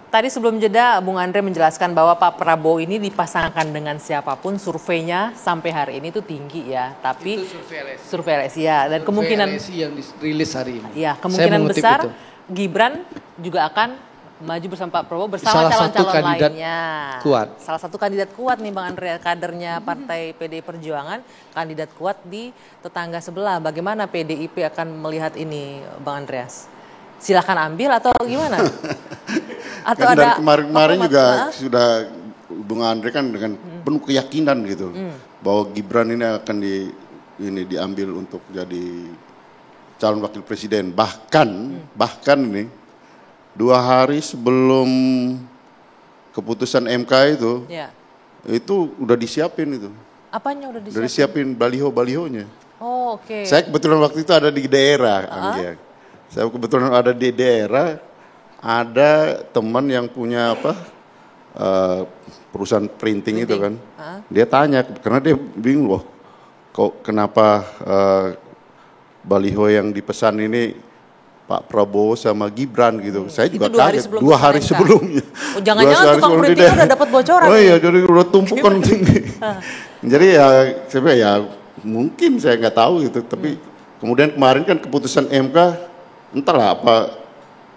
Tadi sebelum jeda Bung Andre menjelaskan bahwa Pak Prabowo ini dipasangkan dengan siapapun, surveinya sampai hari ini tuh tinggi ya. Tapi itu survei LSI ya, dan kemungkinan LSI yang dirilis hari ini. Ya, kemungkinan besar itu. Gibran juga akan maju bersama Pak Prabowo bersama salah satu calon-calon kandidat lainnya. Kuat. Salah satu kandidat kuat nih Bang Andre, kadernya Partai PDI Perjuangan, kandidat kuat di tetangga sebelah. Bagaimana PDIP akan melihat ini Bang Andreas? Silahkan ambil atau gimana? Atau kan ada dari kemarin-kemarin juga sudah Bung Andre kan dengan penuh keyakinan gitu bahwa Gibran ini akan diambil untuk jadi calon wakil presiden. Bahkan ini 2 hari sebelum keputusan MK itu udah disiapin itu. Apanya udah disiapin? Udah disiapin baliho-balihonya. Oh, oke. Saya kebetulan waktu itu ada di daerah, Anggia. Saya kebetulan ada di daerah, ada teman yang punya perusahaan printing itu kan. Dia tanya, karena dia bingung loh, kok kenapa baliho yang dipesan ini Pak Prabowo sama Gibran gitu. Saya juga kaget. 2 hari sebelumnya. Oh, jangan-jangan tukang printing udah dapat bocoran. Oh iya, jadi udah tumpukan tinggi. Jadi ya mungkin saya nggak tahu gitu. Tapi kemudian kemarin kan keputusan MK, entahlah apa,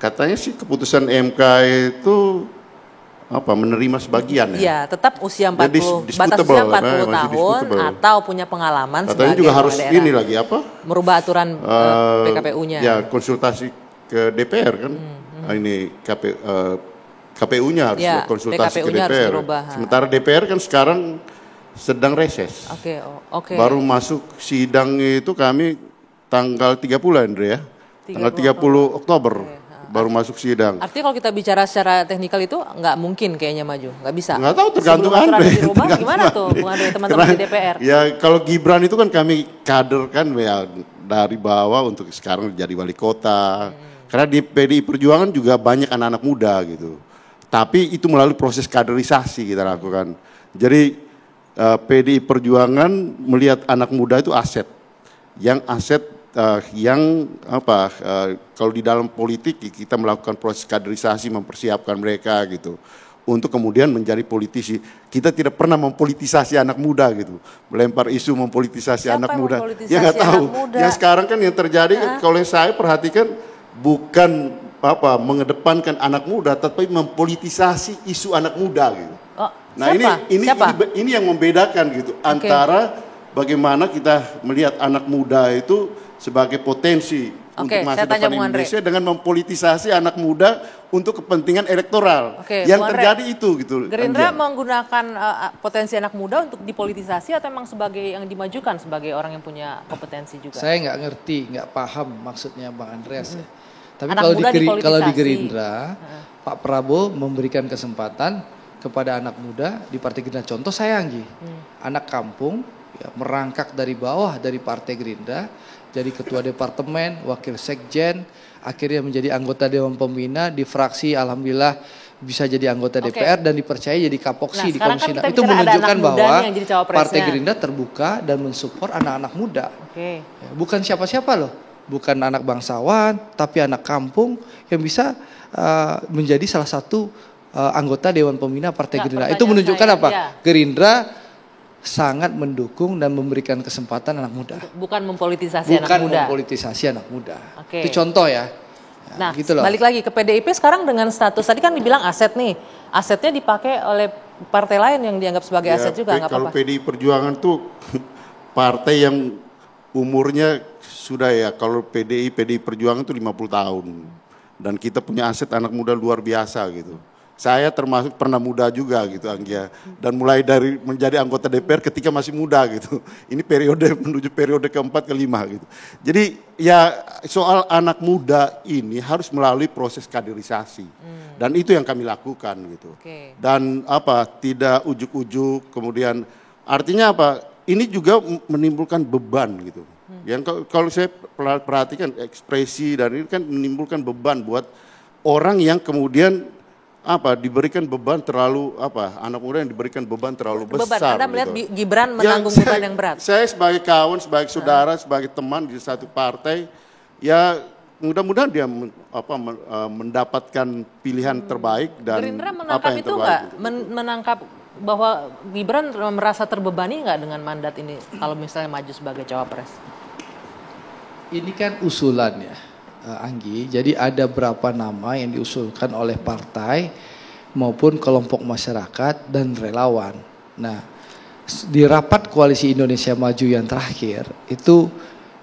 katanya sih keputusan MK itu menerima sebagian ya. Iya, tetap usia 40, batas usia 40 tahun atau punya pengalaman katanya sebagai juga harus daerah. ini lagi merubah aturan PKPU-nya. Ya, konsultasi ke DPR kan. Ini KPU-nya harus konsultasi ke DPR. Sementara DPR kan sekarang sedang reses. Oke. Baru masuk sidang itu kami tanggal 30 Andre ya. Tanggal 30 Oktober. Baru masuk sidang. Artinya kalau kita bicara secara teknikal itu nggak mungkin kayaknya maju, nggak bisa. Nggak tahu, tergantung Andre. Gimana tuh Bung Andre, teman-teman di DPR? Ya kalau Gibran itu kan kami kader kan ya dari bawah untuk sekarang jadi wali kota. Karena di PDI Perjuangan juga banyak anak-anak muda gitu. Tapi itu melalui proses kaderisasi kita lakukan. Jadi PDI Perjuangan melihat anak muda itu aset. Kalau di dalam politik kita melakukan proses kaderisasi, mempersiapkan mereka gitu untuk kemudian menjadi politisi. Kita tidak pernah mempolitisasi anak muda gitu, melempar isu mempolitisasi anak muda. Ya nggak tahu. Yang sekarang kan yang terjadi kalau yang saya perhatikan bukan mengedepankan anak muda, tapi mempolitisasi isu anak muda gitu. Nah ini yang membedakan gitu antara bagaimana kita melihat anak muda itu sebagai potensi untuk masa depan Indonesia dengan mempolitisasi anak muda untuk kepentingan elektoral. Yang terjadi itu gitu. Gerindra menggunakan potensi anak muda untuk dipolitisasi atau memang sebagai yang dimajukan sebagai orang yang punya kompetensi juga? Saya nggak ngerti, nggak paham maksudnya Bang Andreas ya. Tapi kalau di Gerindra, Pak Prabowo memberikan kesempatan kepada anak muda di Partai Gerindra. Contoh saya Anggi, anak kampung ya, merangkak dari bawah dari Partai Gerindra, jadi ketua departemen, wakil sekjen, akhirnya menjadi anggota Dewan Pembina di fraksi, alhamdulillah bisa jadi anggota DPR dan dipercaya jadi kapoksi di Komisi 6. Itu menunjukkan bahwa Partai Gerindra terbuka dan mensupport anak-anak muda. Ya, bukan siapa-siapa loh, bukan anak bangsawan, tapi anak kampung yang bisa menjadi salah satu anggota Dewan Pembina Partai Gerindra. Itu menunjukkan apa? Gerindra sangat mendukung dan memberikan kesempatan anak muda. Bukan mempolitisasi anak muda. Bukan mempolitisasi anak muda. Itu contoh ya. Nah, gitu loh. Balik lagi ke PDIP sekarang dengan status tadi kan dibilang aset nih. Asetnya dipakai oleh partai lain yang dianggap sebagai aset juga, nggak apa-apa. Kalau PDI Perjuangan tuh partai yang umurnya sudah ya, kalau PDI Perjuangan tuh 50 tahun. Dan kita punya aset anak muda luar biasa gitu. Saya termasuk pernah muda juga gitu Anggia. Dan mulai dari menjadi anggota DPR ketika masih muda gitu. Ini periode menuju periode keempat, kelima gitu. Jadi ya soal anak muda ini harus melalui proses kaderisasi. Dan itu yang kami lakukan gitu. Dan tidak ujuk-ujuk kemudian artinya ini juga menimbulkan beban gitu. Yang kalau saya perhatikan ekspresi dan ini kan menimbulkan beban buat orang yang kemudian diberikan beban terlalu anak muda yang diberikan beban terlalu besar. Anda melihat gitu. Gibran menanggung beban yang berat. Saya sebagai kawan, sebagai saudara, sebagai teman di satu partai, ya mudah-mudahan dia mendapatkan pilihan terbaik dan Gerindra apa menangkap yang itu terbaik. nggak? Menangkap bahwa Gibran merasa terbebani nggak dengan mandat ini kalau misalnya maju sebagai cawapres? Ini kan usulan ya, Anggi. Jadi ada berapa nama yang diusulkan oleh partai maupun kelompok masyarakat dan relawan. Nah, di rapat Koalisi Indonesia Maju yang terakhir itu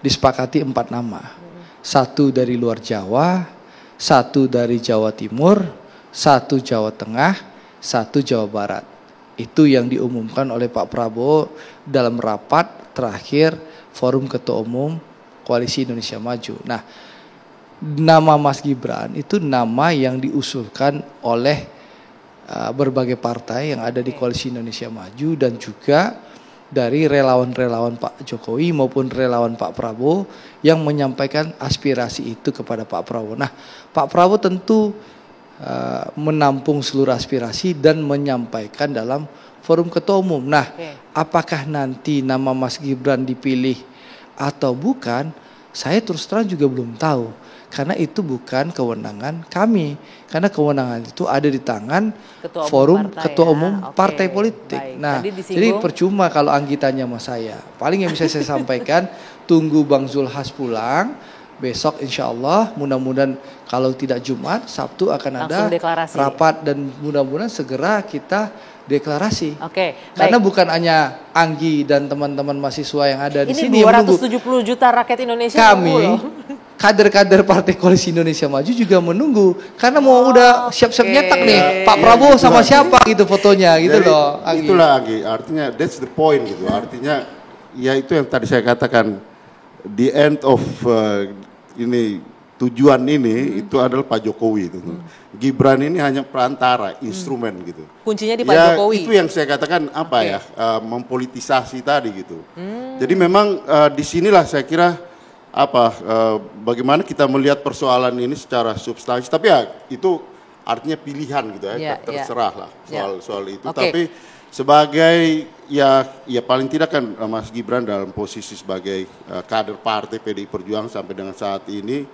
disepakati 4 nama. 1 dari luar Jawa, 1 dari Jawa Timur, 1 Jawa Tengah, 1 Jawa Barat. Itu yang diumumkan oleh Pak Prabowo dalam rapat terakhir Forum Ketua Umum Koalisi Indonesia Maju. Nah, nama Mas Gibran itu nama yang diusulkan oleh berbagai partai yang ada di Koalisi Indonesia Maju dan juga dari relawan-relawan Pak Jokowi maupun relawan Pak Prabowo yang menyampaikan aspirasi itu kepada Pak Prabowo. Nah, Pak Prabowo tentu menampung seluruh aspirasi dan menyampaikan dalam forum ketua umum. Nah, apakah nanti nama Mas Gibran dipilih atau bukan, saya terus terang juga belum tahu. Karena itu bukan kewenangan kami. Karena kewenangan itu ada di tangan forum ketua umum partai politik. Baik. Nah, jadi percuma kalau Anggi tanya sama saya. Paling yang bisa saya sampaikan, tunggu Bang Zulhas pulang. Besok insya Allah mudah-mudahan kalau tidak Jumat, Sabtu akan ada rapat dan mudah-mudahan segera kita deklarasi. Karena bukan hanya Anggi dan teman-teman mahasiswa yang ada di sini yang menunggu. Ini 270 juta rakyat Indonesia kami kader-kader Partai Koalisi Indonesia Maju juga menunggu karena mau udah siap-siap nyetak nih Pak Prabowo sama siapa gitu fotonya gitu. Jadi, loh Anggi. Itulah Anggi, artinya that's the point gitu. Artinya ya itu yang tadi saya katakan, the end of ini tujuan ini itu adalah Pak Jokowi itu. Gibran ini hanya perantara, instrumen gitu. Kuncinya di Pak Jokowi. Itu yang saya katakan mempolitisasi tadi gitu. Jadi memang disinilah saya kira bagaimana kita melihat persoalan ini secara substansi. Tapi ya itu artinya pilihan gitu ya, terserah lah soal itu. Tapi sebagai ya paling tidak kan Mas Gibran dalam posisi sebagai kader partai PDI Perjuangan sampai dengan saat ini,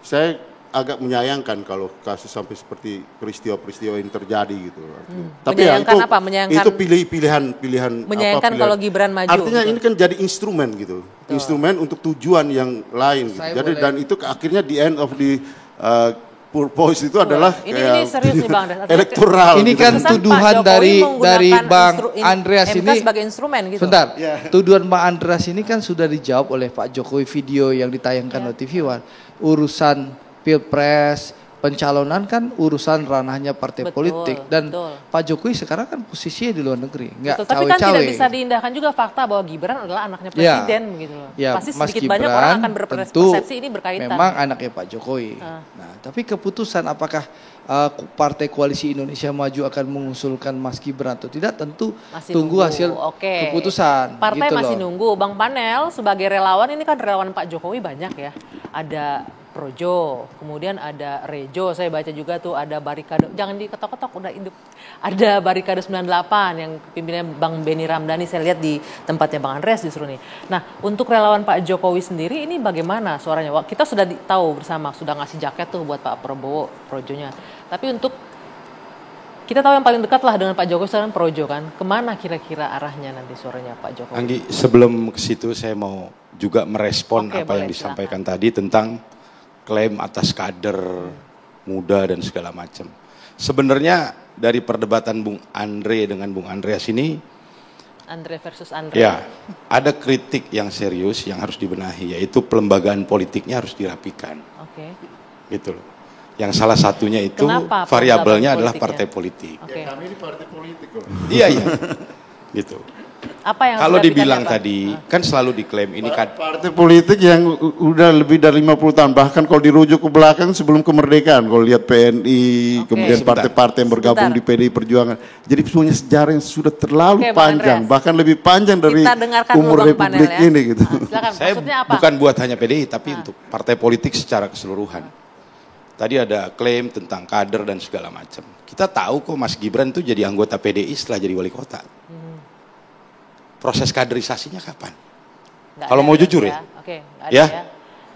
saya agak menyayangkan kalau kasus sampai seperti peristiwa-peristiwa yang terjadi gitu. Tapi menyayangkan ya itu pilihan menyayangkan kalau Gibran maju. Artinya ini kan jadi instrumen gitu. Instrumen untuk tujuan yang lain gitu. Jadi dan itu akhirnya the end of the purpose itu adalah ini serius nih Bang elektoral. Ini kan tuduhan dari Bang Andreas ini sebagai instrumen gitu. Sebentar. Tuduhan Bang Andreas ini kan sudah dijawab oleh Pak Jokowi, video yang ditayangkan oleh TV One. Urusan Pilpres, pencalonan kan urusan ranahnya partai politik dan Pak Jokowi sekarang kan posisinya di luar negeri, nggak cawe-cawe. Tapi kan tidak bisa diindahkan juga fakta bahwa Gibran adalah anaknya presiden begitu loh. Pasti sedikit banyak orang akan berpersepsi ini berkaitan. Memang anaknya Pak Jokowi. Nah, tapi keputusan apakah Partai Koalisi Indonesia Maju akan mengusulkan Mas Gibran atau tidak tentu masih tunggu hasil keputusan. Partai gitu masih loh. nunggu. Bang Panel sebagai relawan ini kan relawan Pak Jokowi banyak ya. Ada Projo, kemudian ada Rejo, saya baca juga tuh ada Barikade, jangan diketok-ketok udah induk. Ada Barikade 98 yang pimpinnya Bang Benny Ramdhani, saya lihat di tempatnya Bang Andreas justru nih. Nah, untuk relawan Pak Jokowi sendiri ini bagaimana suaranya? Kita sudah tahu bersama, sudah ngasih jaket tuh buat Pak Prabowo, Projonya. Tapi untuk kita tahu yang paling dekat lah dengan Pak Jokowi sekarang Projo kan. Kemana kira-kira arahnya nanti suaranya Pak Jokowi? Anggi, sebelum ke situ saya mau juga merespon apa yang disampaikan tadi tentang klaim atas kader muda dan segala macam. Sebenarnya dari perdebatan Bung Andre dengan Bung Andreas ini, Andre versus Andre. Ya, ada kritik yang serius yang harus dibenahi, yaitu pelembagaan politiknya harus dirapikan. Gitu loh. Yang salah satunya itu variabelnya adalah partai politik. Ya, kami ini partai politik kok. Iya. Gitu. Apa yang kalau dibilang tadi kan selalu diklaim ini kan partai politik yang udah lebih dari 50 tahun, bahkan kalau dirujuk ke belakang sebelum kemerdekaan, kalau lihat PNI, kemudian partai-partai yang bergabung di PDI Perjuangan, jadi punya sejarah yang sudah terlalu panjang, bahkan lebih panjang dari umur Republik ini gitu. Silakan, saya bukan buat hanya PDI tapi untuk partai politik secara keseluruhan. Tadi ada klaim tentang kader dan segala macam. Kita tahu kok Mas Gibran itu jadi anggota PDI setelah jadi wali kota. Proses kaderisasinya kapan? Kalau mau jujur ya.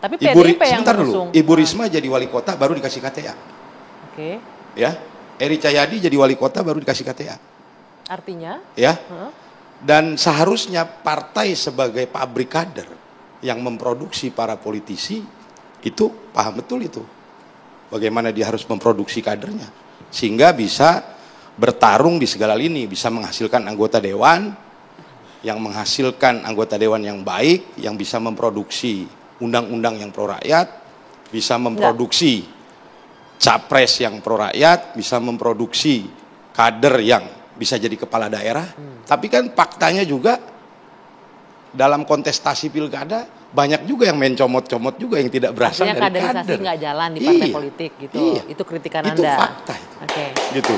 Tapi PDIP yang sebentar mengusung. dulu, Ibu Risma jadi wali kota baru dikasih KTA. Oke. Ya, Eri Cahyadi jadi wali kota baru dikasih KTA. Artinya? Ya. Dan seharusnya partai sebagai pabrik kader yang memproduksi para politisi itu paham betul itu. Bagaimana dia harus memproduksi kadernya sehingga bisa bertarung di segala lini, bisa menghasilkan anggota dewan yang menghasilkan anggota dewan yang baik, yang bisa memproduksi undang-undang yang pro rakyat, bisa memproduksi capres yang pro rakyat, bisa memproduksi kader yang bisa jadi kepala daerah. Tapi kan faktanya juga dalam kontestasi pilkada banyak juga yang main comot-comot juga yang tidak berasal artinya dari kader. kaderisasi nggak jalan di partai politik gitu. Iya. Itu kritikan itu Anda. Fakta itu. Oke. Gitu.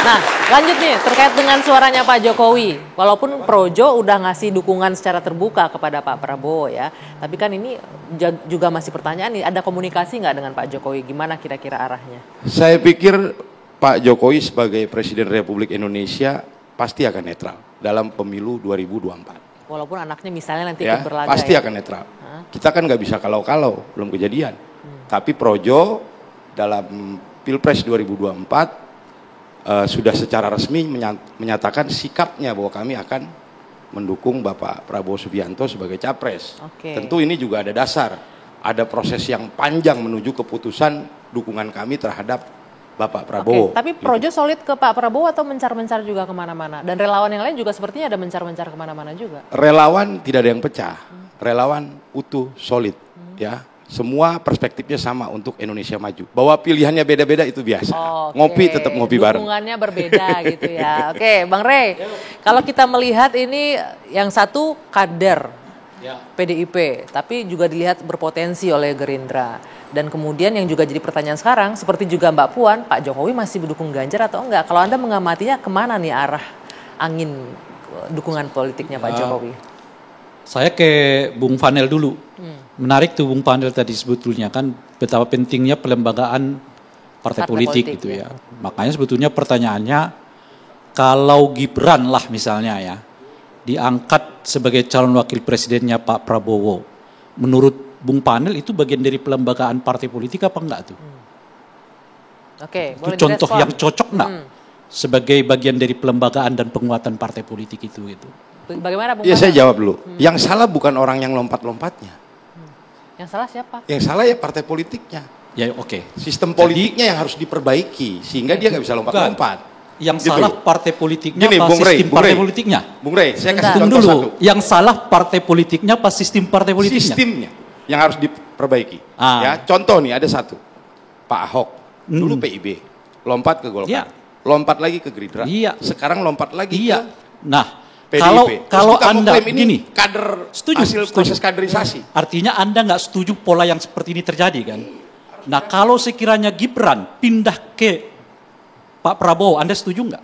Nah, lanjut nih terkait dengan suaranya Pak Jokowi. Walaupun Projo udah ngasih dukungan secara terbuka kepada Pak Prabowo ya. Tapi kan ini juga masih pertanyaan nih, ada komunikasi nggak dengan Pak Jokowi? Gimana kira-kira arahnya? Saya pikir Pak Jokowi sebagai Presiden Republik Indonesia pasti akan netral dalam pemilu 2024. Walaupun anaknya misalnya nanti Ya, ikut berlaga pasti ya? akan netral. Kita kan nggak bisa kalau-kalau, belum kejadian. Tapi Projo dalam Pilpres 2024 sudah secara resmi menyatakan sikapnya bahwa kami akan mendukung Bapak Prabowo Subianto sebagai capres. Tentu ini juga ada dasar, ada proses yang panjang menuju keputusan dukungan kami terhadap Bapak Prabowo. Tapi Projo solid ke Pak Prabowo atau mencar-mencar juga kemana-mana? Dan relawan yang lain juga sepertinya ada mencar-mencar kemana-mana juga. Relawan tidak ada yang pecah, relawan utuh, solid, ya. Semua perspektifnya sama untuk Indonesia maju. Bahwa pilihannya beda-beda itu biasa. Ngopi tetap ngopi bareng. Dukungannya berbeda gitu ya. Oke, Bang Rey. Kalau kita melihat ini yang satu kader PDIP, tapi juga dilihat berpotensi oleh Gerindra. Dan kemudian yang juga jadi pertanyaan sekarang, seperti juga Mbak Puan, Pak Jokowi masih mendukung Ganjar atau enggak? Kalau Anda mengamatinya kemana nih arah angin dukungan politiknya Pak Jokowi? Saya ke Bung Fanel dulu. Menarik tuh Bung Fanel tadi sebetulnya kan betapa pentingnya pelembagaan partai politik gitu ya. Makanya sebetulnya pertanyaannya kalau Gibran lah misalnya ya diangkat sebagai calon wakil presidennya Pak Prabowo, menurut Bung Fanel itu bagian dari pelembagaan partai politik apa enggak tuh? Oke, itu contoh yang cocok enggak sebagai bagian dari pelembagaan dan penguatan partai politik itu gitu. Bagaimana Bung? Ya saya jawab dulu. Yang salah bukan orang yang lompat-lompatnya. Yang salah siapa? Yang salah ya partai politiknya. Ya oke. Sistem politiknya yang harus diperbaiki sehingga dia nggak bisa lompat-lompat. Yang gitu salah partai politiknya apa sistem partai politiknya? Bung Rey, saya kasih contoh dulu. Satu. Yang salah partai politiknya apa sistem partai politiknya? Sistemnya yang harus diperbaiki. Ya, contoh nih ada satu. Pak Ahok dulu PIB, lompat ke Golkar, lompat lagi ke Gerindra. Sekarang lompat lagi ke PDIP. Kalau Anda gini, kader hasil proses kaderisasi. Artinya Anda nggak setuju pola yang seperti ini terjadi kan? Nah kalau sekiranya Gibran pindah ke Pak Prabowo, Anda setuju nggak?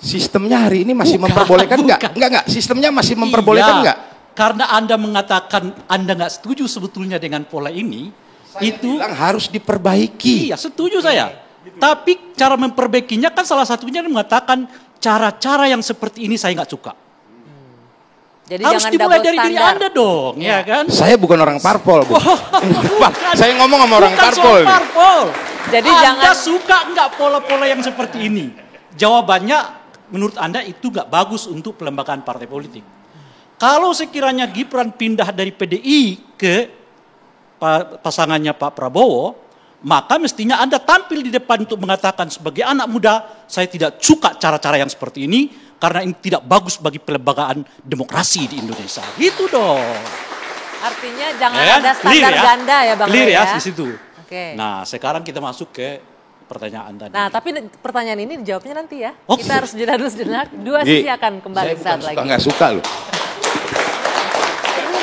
Sistemnya hari ini masih memperbolehkan nggak? Enggak. Sistemnya masih memperbolehkan nggak? Karena Anda mengatakan Anda nggak setuju sebetulnya dengan pola ini, saya itu bilang harus diperbaiki. Iya, setuju saya. Tapi cara memperbaikinya kan salah satunya mengatakan cara-cara yang seperti ini saya nggak suka. Jadi harus jangan dimulai dari diri Anda dong, ya kan? Saya bukan orang parpol, Bu. Saya ngomong sama orang parpol. Jadi Anda suka nggak pola-pola yang seperti ini? Jawabannya menurut Anda itu nggak bagus untuk pelembagaan partai politik. Kalau sekiranya Gibran pindah dari PDI ke pasangannya Pak Prabowo, maka mestinya Anda tampil di depan untuk mengatakan sebagai anak muda, saya tidak suka cara-cara yang seperti ini karena ini tidak bagus bagi pelembagaan demokrasi di Indonesia. Gitu dong. Artinya jangan ada standar ganda ya Bang Rey ya. Di situ. Nah, sekarang kita masuk ke pertanyaan tadi. Nah, tapi pertanyaan ini dijawabnya nanti ya. Kita harus jeda dulu sejenak. Dua sisi akan kembali saat lagi. Saya bukan suka, nggak suka loh.